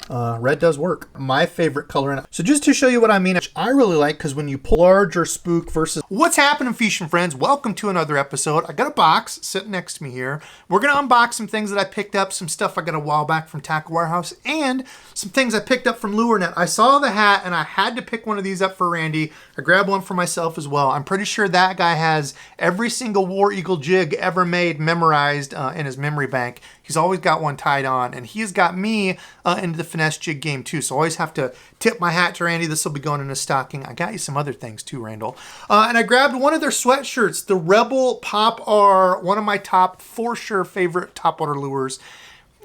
red does work. My favorite color in it. So just to show you what I mean, which I really like, because when you pull larger spook versus... What's happening, fishing friends? Welcome to another episode. I got a box sitting next to me here. We're going to unbox some things that I picked up, some stuff I got a while back from Tackle Warehouse, and some things I picked up from LureNet. I saw the hat, and I had to pick one of these up for Randy. I grabbed one for myself as well. I'm pretty sure that guy has every single War Eagle jig ever made memorized in his memory bank. He's always got one tied on, and he's got me into the finesse jig game too. So I always have to tip my hat to Randy. This will be going in his stocking. I got you some other things too, Randall. And I grabbed one of their sweatshirts, the Rebel Pop R, one of my top for sure favorite topwater lures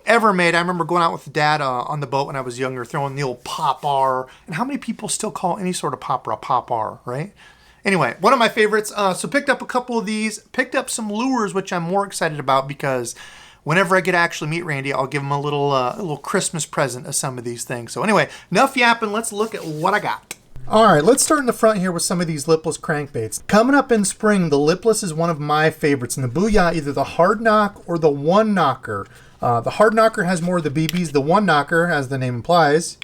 ever made. I remember going out with Dad on the boat when I was younger, throwing the old Pop R. And how many people still call any sort of popper a Pop R, right? Anyway, one of my favorites. So picked up a couple of these, picked up some lures, which I'm more excited about because whenever I get to actually meet Randy, I'll give him a little Christmas present of some of these things. So anyway, enough yapping. Let's look at what I got. All right, let's start in the front here with some of these Lipless crankbaits. Coming up in spring, the Lipless is one of my favorites. And the Booyah, either the hard knock or the one knocker. The hard knocker has more of the BBs. The one knocker, as the name implies,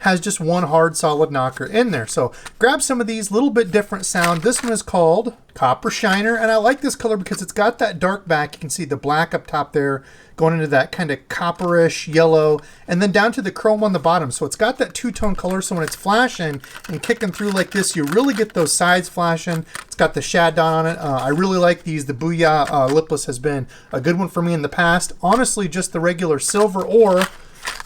has just one hard solid knocker in there. So grab some of these, little bit different sound. This one is called Copper Shiner, and I like this color because it's got that dark back. You can see the black up top there going into that kind of copperish yellow, and then down to the chrome on the bottom. So it's got that two-tone color, so when it's flashing and kicking through like this, you really get those sides flashing. It's got the shad dot on it. I really like these. The Booyah Lipless has been a good one for me in the past. Honestly, just the regular silver or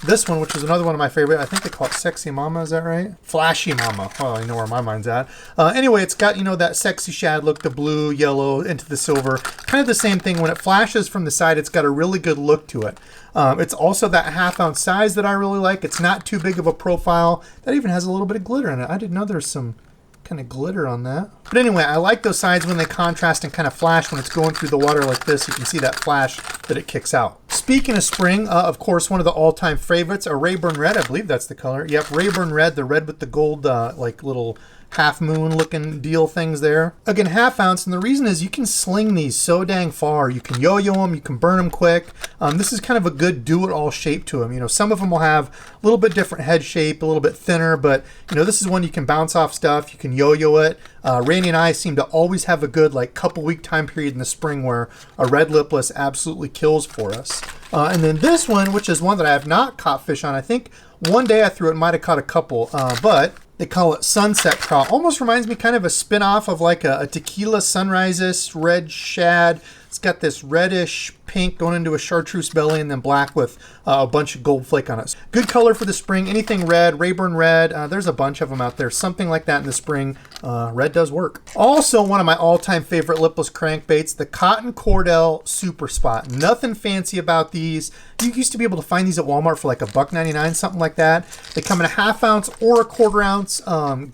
this one, which is another one of my favorite. I think they call it Sexy Mama, is that right? Flashy Mama. Well, you know where my mind's at. Anyway, it's got, you know, that sexy shad look, the blue, yellow, into the silver. Kind of the same thing. When it flashes from the side, it's got a really good look to it. It's also that half-ounce size that I really like. It's not too big of a profile. That even has a little bit of glitter in it. I didn't know there's some kind of glitter on that. But anyway, I like those sides when they contrast and kind of flash when it's going through the water like this. You can see that flash that it kicks out. Speaking of spring, of course, one of the all-time favorites, a Rayburn Red. I believe that's the color. Yep, Rayburn Red, the red with the gold, like little half moon looking deal things there. Again, half ounce, and the reason is you can sling these so dang far. You can yo-yo them, you can burn them quick. This is kind of a good do-it-all shape to them. You know, some of them will have a little bit different head shape, a little bit thinner, but you know, this is one you can bounce off stuff, you can yo-yo it. Randy and I seem to always have a good like couple week time period in the spring where a red lipless absolutely kills for us. And then this one, which is one that I have not caught fish on. I think one day I threw it and might have caught a couple, but they call it Sunset Craw. Almost reminds me kind of a spin-off of like a Tequila Sunrises red shad. It's got this reddish pink going into a chartreuse belly and then black with a bunch of gold flake on it. Good color for the spring. Anything red, Rayburn Red. There's a bunch of them out there. Something like that in the spring. Red does work. Also, one of my all-time favorite lipless crankbaits, the Cotton Cordell Super Spot. Nothing fancy about these. You used to be able to find these at Walmart for like $1.99, something like that. They come in a half ounce or a quarter ounce.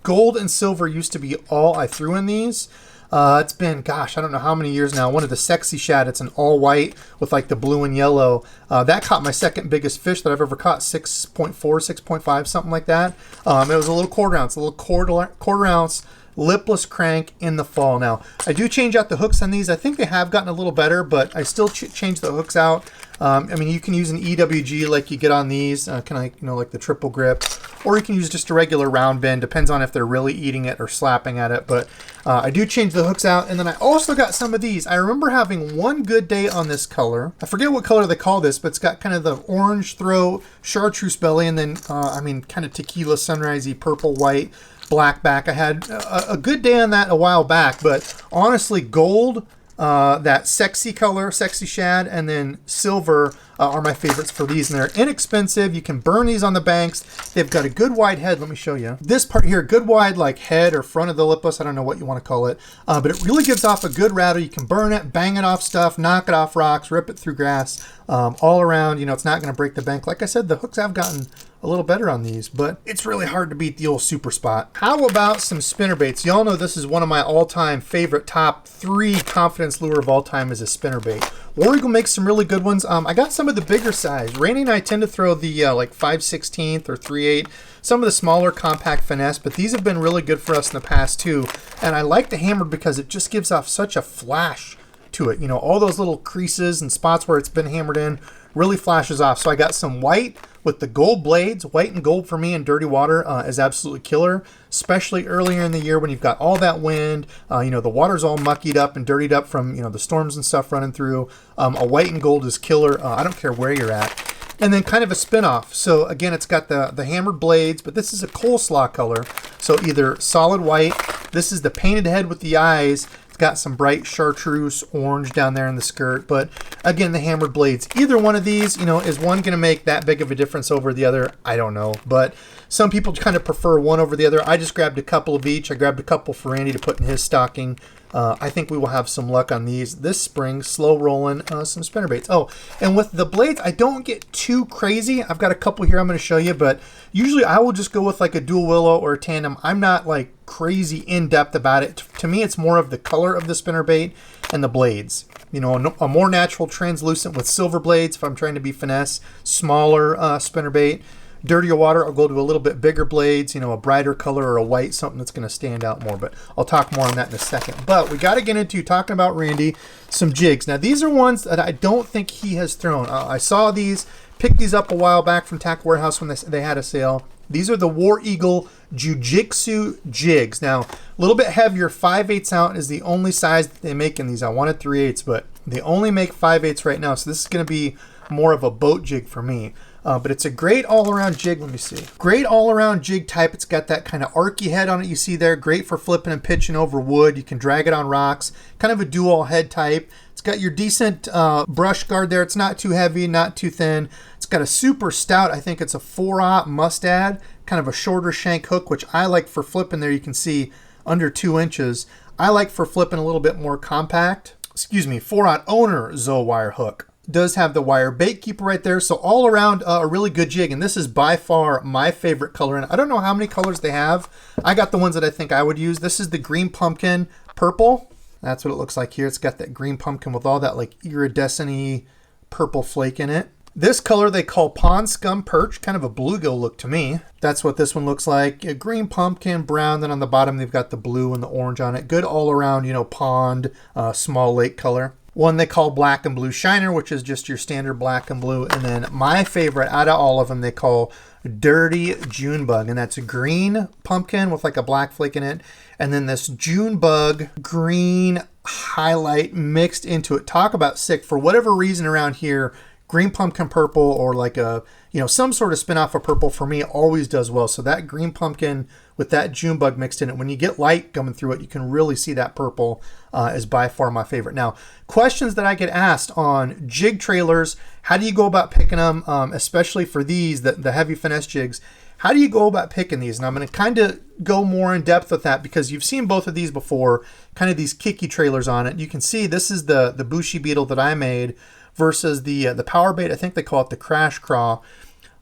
Gold and silver used to be all I threw in these. It's been, gosh, I don't know how many years now. One of the Sexy Shad, it's an all white with like the blue and yellow. That caught my second biggest fish that I've ever caught, 6.4, 6.5, something like that. It was a little quarter ounce lipless crank in the fall. Now, I do change out the hooks on these. I think they have gotten a little better, but I still change the hooks out. I mean, you can use an EWG like you get on these, kind of, you know, like the triple grip, or you can use just a regular round bend. Depends on if they're really eating it or slapping at it, but I do change the hooks out. And then I also got some of these. I remember having one good day on this color. I forget what color they call this, but it's got kind of the orange throat, chartreuse belly, and then, I mean, kind of tequila sunrisey purple, white, black back. I had a good day on that a while back, but honestly, gold, that sexy color, Sexy Shad, and then silver are my favorites for these, and they're inexpensive. You can burn these on the banks. They've got a good wide head. Let me show you. This part here, good wide like head or front of the lipless. I don't know what you want to call it, but it really gives off a good rattle. You can burn it, bang it off stuff, knock it off rocks, rip it through grass, all around. You know, it's not going to break the bank. Like I said, the hooks have gotten a little better on these, but it's really hard to beat the old Super Spot. How about some spinnerbaits? Y'all know this is one of my all-time favorite top 3 confidence lure of all time is a spinnerbait. War Eagle makes some really good ones. I got some of the bigger size. Randy and I tend to throw the like 5/16 or 3/8, some of the smaller compact finesse, but these have been really good for us in the past too. And I like the hammered because it just gives off such a flash to it. You know, all those little creases and spots where it's been hammered in really flashes off. So I got some white with the gold blades. White and gold for me in dirty water is absolutely killer, especially earlier in the year when you've got all that wind. You know, the water's all muckied up and dirtied up from, you know, the storms and stuff running through. A white and gold is killer. I don't care where you're at. And then kind of a spin-off. So again, it's got the hammered blades, but this is a coleslaw color. So either solid white, this is the painted head with the eyes. It's got some bright chartreuse orange down there in the skirt, but again, the hammered blades. Either one of these, you know, is one gonna make that big of a difference over the other? I don't know, but some people kind of prefer one over the other. I just grabbed a couple of each. I grabbed a couple for Randy to put in his stocking. I think we will have some luck on these this spring, slow rolling some spinnerbaits. Oh, and with the blades, I don't get too crazy. I've got a couple here I'm going to show you, but usually I will just go with like a dual willow or a tandem. I'm not like crazy in-depth about it. To me, it's more of the color of the spinnerbait and the blades. You know, a more natural translucent with silver blades if I'm trying to be finesse, smaller spinnerbait. Dirtier water, I'll go to a little bit bigger blades, you know, a brighter color or a white, something that's going to stand out more, but I'll talk more on that in a second. But we got to get into talking about Randy, some jigs. Now, these are ones that I don't think he has thrown. I saw these, picked these up a while back from Tackle Warehouse when they had a sale. These are the War Eagle Jiu Jitsu jigs. Now, a little bit heavier, 5/8 ounce is the only size that they make in these. I wanted 3/8, but they only make 5/8 right now, so this is going to be more of a boat jig for me. But it's a great all-around jig. Let me see. Great all-around jig type. It's got that kind of archy head on it you see there. Great for flipping and pitching over wood. You can drag it on rocks. Kind of a dual head type. It's got your decent brush guard there. It's not too heavy, not too thin. It's got a super stout, I think it's a 4/0 mustad. Kind of a shorter shank hook, which I like for flipping there. You can see under 2 inches. I like for flipping a little bit more compact. Excuse me, 4/0 owner Zoe wire hook. Does have the wire bait keeper right there. So all around a really good jig. And this is by far my favorite color. And I don't know how many colors they have. I got the ones that I think I would use. This is the green pumpkin purple. That's what it looks like here. It's got that green pumpkin with all that like iridescent-y purple flake in it. This color they call pond scum perch, kind of a bluegill look to me. That's what this one looks like. A green pumpkin, brown, then on the bottom they've got the blue and the orange on it. Good all around, you know, pond, small lake color. One they call black and blue shiner, which is just your standard black and blue. And then my favorite out of all of them, they call dirty June bug. And that's a green pumpkin with like a black flake in it. And then this June bug green highlight mixed into it. Talk about sick. For whatever reason around here, green pumpkin purple or like a, you know, some sort of spin off of purple for me always does well. So that green pumpkin with that June bug mixed in it, when you get light coming through it, you can really see that purple is by far my favorite. Now, questions that I get asked on jig trailers, how do you go about picking them, especially for these, the heavy finesse jigs? How do you go about picking these? And I'm going to kind of go more in depth with that because you've seen both of these before, kind of these kicky trailers on it. You can see this is the Bushy Beetle that I made versus the Power Bait. I think they call it the Crash Craw.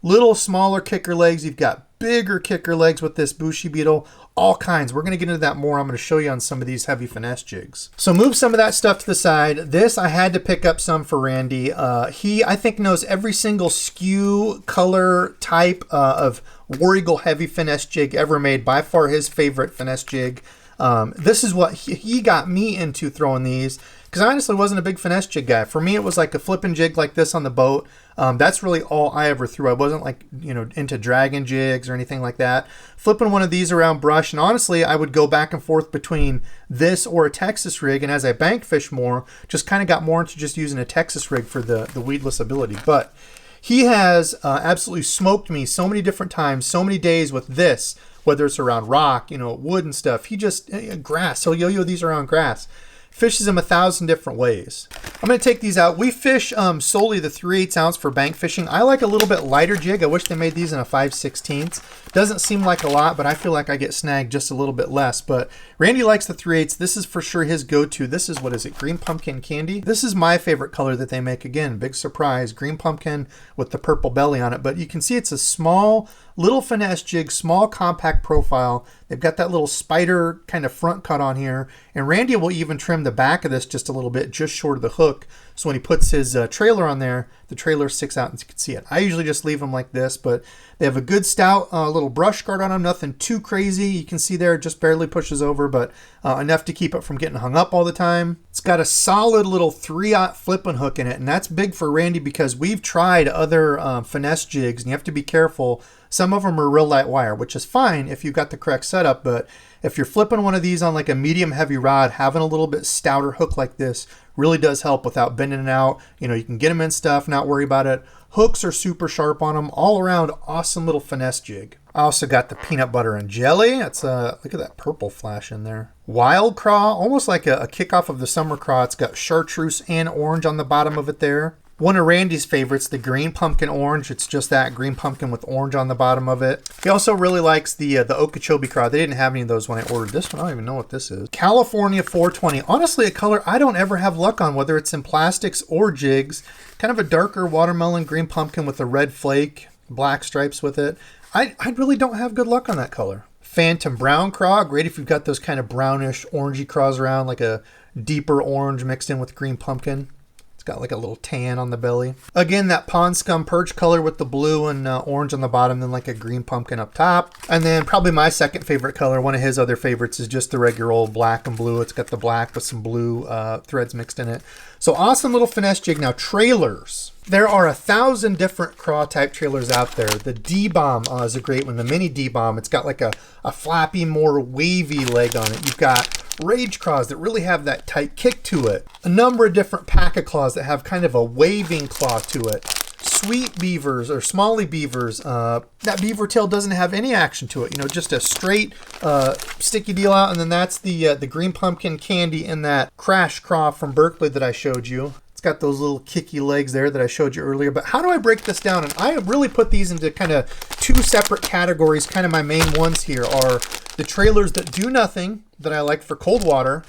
Little smaller kicker legs. You've got bigger kicker legs with this Bushy Beetle. All kinds. We're going to get into that more. I'm going to show you on some of these heavy finesse jigs. So move some of that stuff to the side. This, I had to pick up some for Randy. He, I think, knows every single SKU, color, type of War Eagle heavy finesse jig ever made. By far his favorite finesse jig. This is what he got me into throwing these, because I honestly wasn't a big finesse jig guy. For me, it was like a flipping jig like this on the boat. That's really all I ever threw. I wasn't like, you know, into dragon jigs or anything like that. Flipping one of these around brush, and honestly, I would go back and forth between this or a Texas rig, and as I bank fish more, just kind of got more into just using a Texas rig for the weedless ability. But he has absolutely smoked me so many different times, so many days with this, whether it's around rock, you know, wood and stuff. He just, grass, he'll yo-yo these around grass. Fishes them 1,000 different ways. I'm going to take these out. We fish solely the 3/8 ounce for bank fishing. I like a little bit lighter jig. I wish they made these in a 5/16. Doesn't seem like a lot, but I feel like I get snagged just a little bit less. But Randy likes the 3/8. This is for sure his go-to. This is, what is it, green pumpkin candy? This is my favorite color that they make. Again, big surprise, green pumpkin with the purple belly on it. But you can see it's a small, little finesse jig, small compact profile. They've got that little spider kind of front cut on here. And Randy will even trim the back of this just a little bit, just short of the hook, So when he puts his trailer on there, the trailer sticks out and you can see it. I usually just leave them like this, but they have a good stout little brush guard on them, nothing too crazy. You can see there it just barely pushes over, but enough to keep it from getting hung up all the time. It's got a solid little 3/0 flipping hook in it, and that's big for Randy because we've tried other finesse jigs, and you have to be careful. Some of them are real light wire, which is fine if you've got the correct setup, but if you're flipping one of these on like a medium heavy rod, having a little bit stouter hook like this really does help without bending it out. You know, you can get them in stuff, not worry about it. Hooks are super sharp on them. All around, awesome little finesse jig. I also got the peanut butter and jelly. That's look at that purple flash in there. Wild craw, almost like a kickoff of the summer craw. It's got chartreuse and orange on the bottom of it there. One of Randy's favorites, the green pumpkin orange. It's just that green pumpkin with orange on the bottom of it. He also really likes the Okeechobee craw. They didn't have any of those when I ordered this one. I don't even know what this is. California 420. Honestly, a color I don't ever have luck on, whether it's in plastics or jigs. Kind of a darker watermelon green pumpkin with a red flake, black stripes with it. I really don't have good luck on that color. Phantom brown craw. Great if you've got those kind of brownish orangey craws around, like a deeper orange mixed in with green pumpkin. Got like a little tan on the belly. Again, that pond scum perch color with the blue and orange on the bottom, then like a green pumpkin up top. And then probably my second favorite color, one of his other favorites, is just the regular old black and blue. It's got the black with some blue threads mixed in it. So awesome little finesse jig. Now trailers. There are 1,000 different craw type trailers out there. The D-Bomb is a great one. The mini D-Bomb. It's got like a flappy, more wavy leg on it. You've got Rage claws that really have that tight kick to it. A number of different pack of claws that have kind of a waving claw to it. Sweet beavers or smally beavers. That beaver tail doesn't have any action to it. You know, just a straight sticky deal out. And then that's the green pumpkin candy in that Crash Craw from Berkeley that I showed you. It's got those little kicky legs there that I showed you earlier. But how do I break this down? And I really put these into kind of two separate categories. Kind of my main ones here are the trailers that do nothing, that I like for cold water,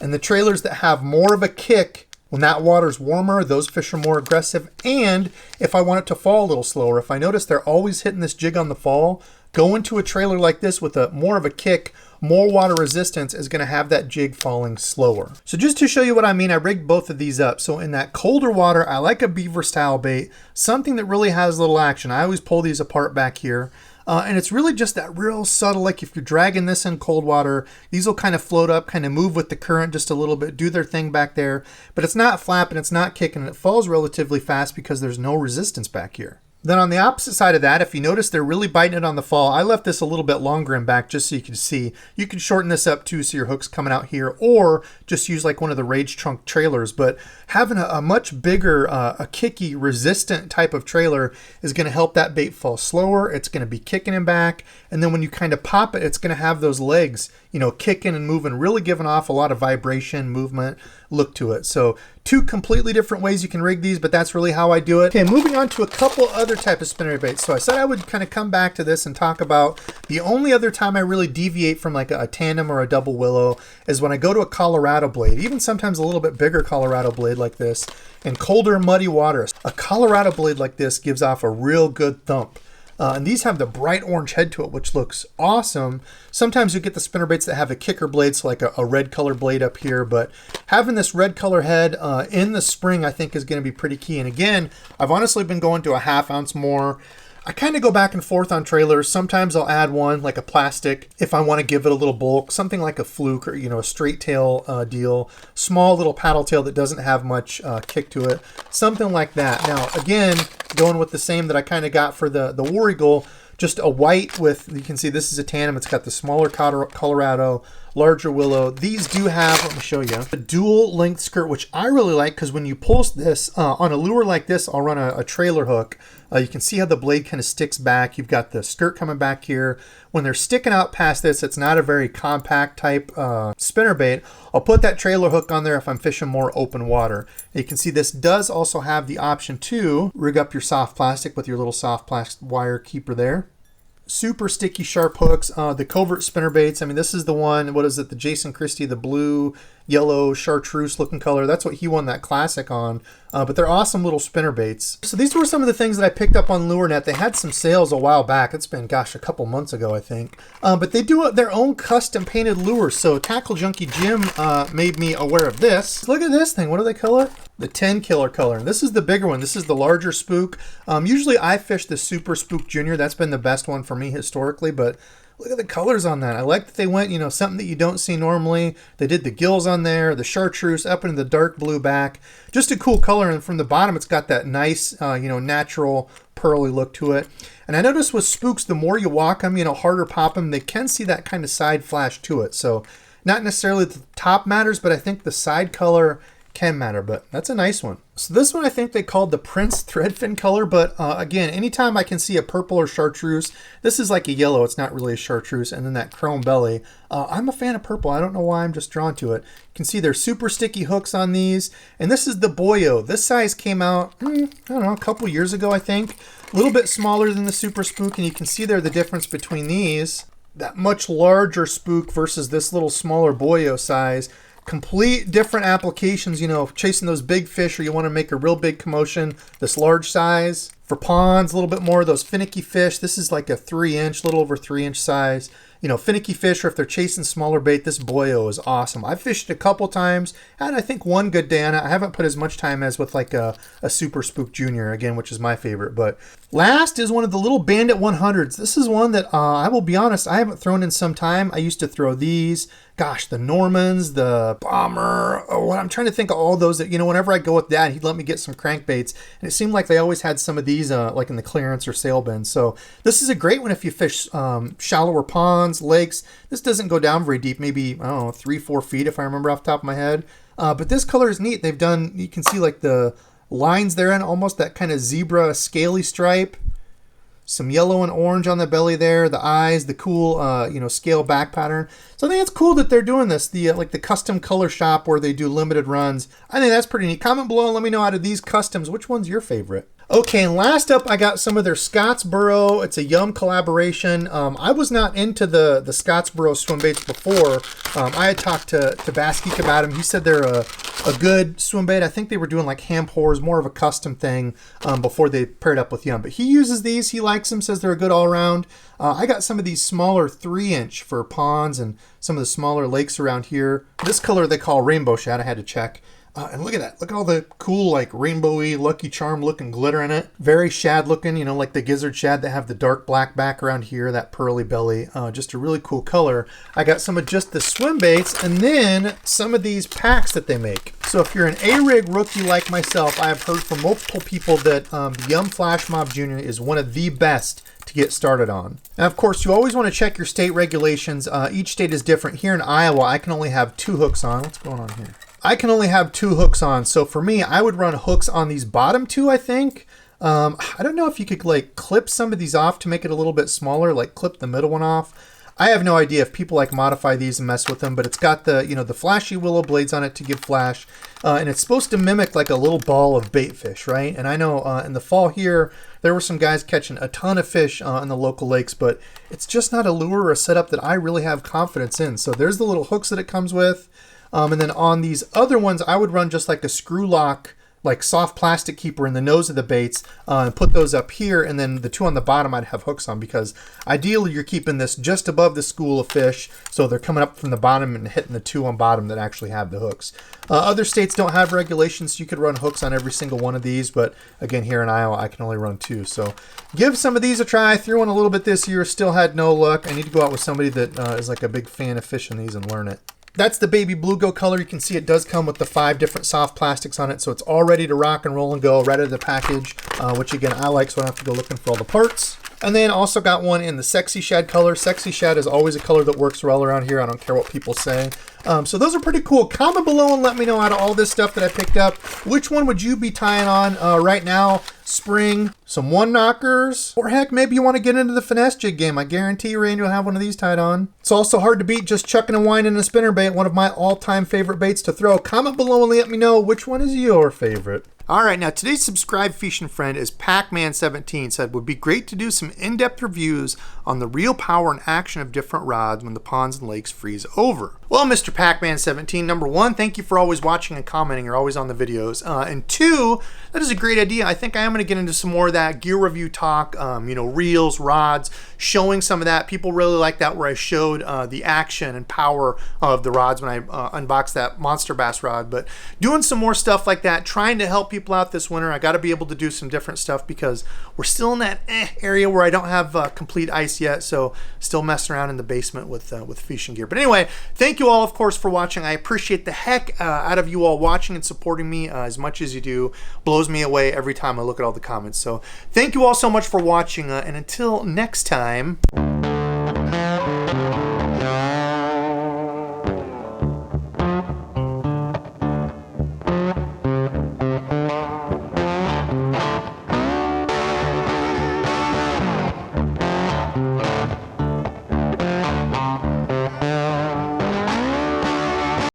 and the trailers that have more of a kick when that water's warmer. Those fish are more aggressive. And if I want it to fall a little slower, if I notice they're always hitting this jig on the fall, go into a trailer like this with a more of a kick, more water resistance is going to have that jig falling slower. So just to show you what I mean, I rigged both of these up. So in that colder water, I like a beaver style bait, something that really has little action. I always pull these apart back here. And it's really just that real subtle, like if you're dragging this in cold water, these will kind of float up, kind of move with the current just a little bit, do their thing back there, but it's not flapping, it's not kicking, and it falls relatively fast because there's no resistance back here. Then on the opposite side of that, if you notice they're really biting it on the fall, I left this a little bit longer in back just so you can see. You can shorten this up too so your hook's coming out here, or just use like one of the Rage Trunk trailers. But having a much bigger, a kicky, resistant type of trailer is going to help that bait fall slower. It's going to be kicking him back. And then when you kind of pop it, it's going to have those legs, you know, kicking and moving, really giving off a lot of vibration, movement, look to it. So two completely different ways you can rig these, but that's really how I do it. Okay, moving on to a couple other type of spinnerbaits. So I said I would kind of come back to this and talk about the only other time I really deviate from like a tandem or a double willow is when I go to a Colorado blade, even sometimes a little bit bigger Colorado blade like this, in colder, muddy water. A Colorado blade like this gives off a real good thump. And these have the bright orange head to it, which looks awesome. Sometimes you get the spinnerbaits that have a kicker blade, so like a red color blade up here, but having this red color head in the spring, I think is going to be pretty key. And again, I've honestly been going to a 1/2 ounce more. I kind of go back and forth on trailers. Sometimes I'll add one, like a plastic, if I want to give it a little bulk, something like a fluke or, you know, a straight tail deal, small little paddle tail that doesn't have much kick to it, something like that. Now, again, going with the same that I kind of got for the War Eagle, just a white with, you can see this is a tandem. It's got the smaller Colorado, larger willow. These do have, let me show you, a dual length skirt, which I really like because when you pull this on a lure like this, I'll run a trailer hook. You can see how the blade kind of sticks back. You've got the skirt coming back here. When they're sticking out past this, it's not a very compact type spinnerbait. I'll put that trailer hook on there if I'm fishing more open water. And you can see this does also have the option to rig up your soft plastic with your little soft plastic wire keeper there. Super sticky, sharp hooks. The covert spinnerbaits, I mean, this is the one, what is it, the Jason Christie, the blue yellow chartreuse looking color. That's what he won that classic on. But they're awesome little spinner baits. So these were some of the things that I picked up on LureNet. They had some sales a while back. It's been, gosh, a couple months ago, I think. But they do their own custom painted lures. So Tackle Junkie Jim made me aware of this. Look at this thing. What do they call it? The 10 killer color. This is the bigger one. This is the larger spook. Usually I fish the Super Spook Junior. That's been the best one for me historically, but look at the colors on that. I like that they went, you know, something that you don't see normally. They did the gills on there, the chartreuse up into the dark blue back. Just a cool color. And from the bottom, it's got that nice, you know, natural pearly look to it. And I noticed with spooks, the more you walk them, you know, harder pop them, they can see that kind of side flash to it. So not necessarily the top matters, but I think the side color can matter, but that's a nice one. So this one I think they called the Prince Threadfin color, but again, anytime I can see a purple or chartreuse, this is like a yellow, it's not really a chartreuse, and then that chrome belly. I'm a fan of purple. I don't know why, I'm just drawn to it. You can see there's super sticky hooks on these, and this is the Boyo. This size came out, I don't know, a couple years ago, I think. A little bit smaller than the Super Spook, and you can see there the difference between these. That much larger spook versus this little smaller Boyo size. Complete different applications, you know, chasing those big fish or you want to make a real big commotion. This large size for ponds, a little bit more, those finicky fish. This is like a 3-inch, little over 3-inch size. You know, finicky fish, or if they're chasing smaller bait, this Boyo is awesome. I've fished it a couple times, and I think one good day on it. I haven't put as much time as with like a Super Spook Junior, again, which is my favorite. But last is one of the little Bandit 100s. This is one that I will be honest, I haven't thrown in some time. I used to throw these. Gosh, the Normans, the Bomber. Oh, I'm trying to think of all those that, you know, whenever I go with Dad, he'd let me get some crankbaits. And it seemed like they always had some of these like in the clearance or sale bin. So this is a great one if you fish shallower ponds, lakes. This doesn't go down very deep, maybe, I don't know, 3-4 feet if I remember off the top of my head. But this color is neat. They've done, you can see like the lines there and almost that kind of zebra scaly stripe. Some yellow and orange on the belly there, the eyes, the cool, you know, scale back pattern. So I think it's cool that they're doing this, the like the custom color shop where they do limited runs. I think that's pretty neat. Comment below and let me know out of these customs, which one's your favorite? Okay, and last up, I got some of their Scottsboro. It's a Yum collaboration. I was not into the Scottsboro swim baits before. I had talked to Baskeek about them. He said they're a good swim bait. I think they were doing like ham pores, more of a custom thing before they paired up with Yum. But he uses these. He likes them, says they're a good all-around. I got some of these smaller 3-inch for ponds and some of the smaller lakes around here. This color they call Rainbow Shad. I had to check. And look at that. Look at all the cool, like, rainbowy, Lucky Charm looking glitter in it. Very shad looking, you know, like the gizzard shad that have the dark black background here, that pearly belly. Just a really cool color. I got some of just the swim baits and then some of these packs that they make. So if you're an A-rig rookie like myself, I have heard from multiple people that the Yum Flash Mob Junior is one of the best to get started on. Now, of course, you always want to check your state regulations. Each state is different. Here in Iowa, I can only have 2 hooks on. What's going on here? I can only have 2 hooks on. So for me, I would run hooks on these bottom 2, I think. I don't know if you could like clip some of these off to make it a little bit smaller, like clip the middle one off. I have no idea if people like modify these and mess with them, but it's got the, you know, the flashy willow blades on it to give flash. And it's supposed to mimic like a little ball of bait fish, right? And I know in the fall here, there were some guys catching a ton of fish in the local lakes, but it's just not a lure or a setup that I really have confidence in. So there's the little hooks that it comes with. And then on these other ones, I would run just like a screw lock, like soft plastic keeper in the nose of the baits and put those up here. And then the 2 on the bottom I'd have hooks on, because ideally you're keeping this just above the school of fish. So they're coming up from the bottom and hitting the 2 on bottom that actually have the hooks. Other states don't have regulations, so you could run hooks on every single one of these. But again, here in Iowa, I can only run 2. So give some of these a try. I threw in a little bit this year, still had no luck. I need to go out with somebody that is like a big fan of fishing these and learn it. That's the baby bluegill color. You can see it does come with the 5 different soft plastics on it, so it's all ready to rock and roll and go right out of the package, which again I like, so I don't have to go looking for all the parts. And then also got one in the Sexy Shad color. Sexy Shad is always a color that works well around here. I don't care what people say. So those are pretty cool. Comment below and let me know out of all this stuff that I picked up, which one would you be tying on right now? Spring, some 1-knockers, or heck, maybe you want to get into the finesse jig game. I guarantee you, Randy, you'll have one of these tied on. It's also hard to beat just chucking a wine in a spinnerbait, one of my all-time favorite baits to throw. Comment below and let me know which one is your favorite. All right, now today's subscribed fishing friend is Pac-Man17. Said, would be great to do some in-depth reviews on the real power and action of different rods when the ponds and lakes freeze over. Well, Mr. Pac-Man17, number one, thank you for always watching and commenting. You're always on the videos. And two, that is a great idea. I think I am going to get into some more of that gear review talk, you know, reels, rods, showing some of that. People really like that where I showed the action and power of the rods when I unboxed that monster bass rod. But doing some more stuff like that, trying to help people out this winter. I got to be able to do some different stuff because we're still in that area where I don't have complete ice yet. So still messing around in the basement with fishing gear. But anyway, thank you all, of course, for watching. I appreciate the heck out of you all watching and supporting me as much as you do. Blows me away every time I look at all the comments. So thank you all so much for watching. And until next time.